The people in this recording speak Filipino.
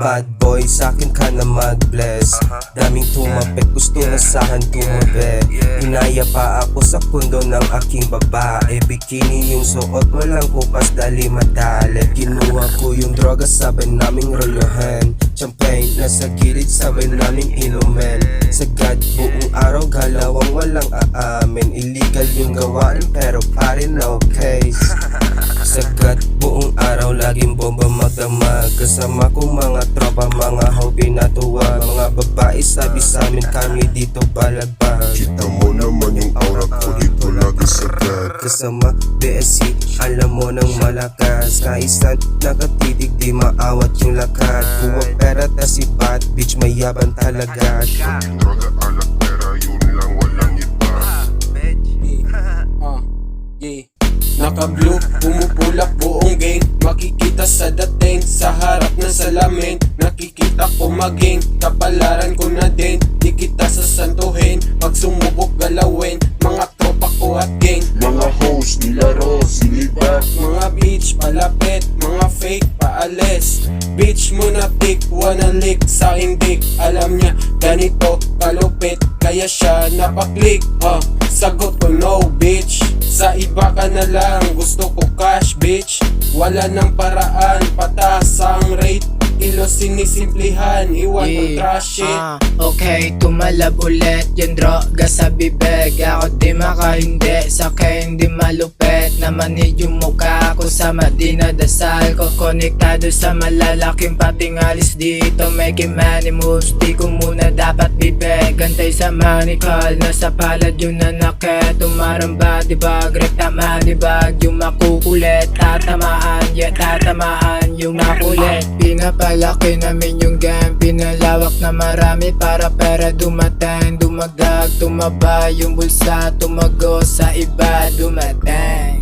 Bad boy, sa'kin ka na mag-bless. Daming tumapit, gusto na sa'kin tumabi. Inaya pa ako sa pundo ng aking babae. Bikini yung suot, walang kupas, dali madali. Kinuha ko yung droga, sabay naming rolohan. Champagne, nasa gilid, sabay naming inumin. Sagad buong araw, galawang walang aamin. Illegal yung gawain, pero pare no case. Sagat buong araw, laging bomba magdamag. Kasama ko mga tropa, mga hobby na tuwa. Mga babae sabi sa amin, kami dito balagbag. Kita mo naman yung aura ko dito lagi sagad. Kasama BSC, alam mo nang malakas. Kaisan nakatitig, di maawat yung lakad. Kuha pera ta si bad bitch, mayabang talaga. Droga, alak, pera, yun lang, walang iba. Naka-blue, pumupulak buong gang. Makikita sa dating, sa harap na salamin. Nakikita ko maging, kapalaran ko na din. Di kita sasantuhin, pag sumubok galawin. Mga tropa ko at gang, Mga host, nilaro, sinibak. mga bitch palapit, mga fake paalis. Bitch mo na pick, wanna lick sa dick. Alam niya, ganito kalupit, kaya siya napaklik. Sagot ko no bitch, sa iba ka na lang, gusto ko cash bitch. Wala nang paraan, pataas ang rate. Ilo sinisimplihan, iwan ang trash shit. Okay, tumalab ulit yung droga sa bibig. Ako di makahindi, sa akin di malupit. Namanid yung mukha ko sa madinadasal ko. Konektado sa malalaking patingalis dito. Making money moves, di ko muna dapat bibig. Gantay sa manikal, nasa palad yung nanakit. Tumaramba, dibag, rekta manibag. Yung makukulit, tatamaan, tatamaan yung makulit. Pinapalaki namin yung game, pinalawak na marami para pera dumating. Dumagdag, tumaba yung bulsa, tumago sa iba, dumating.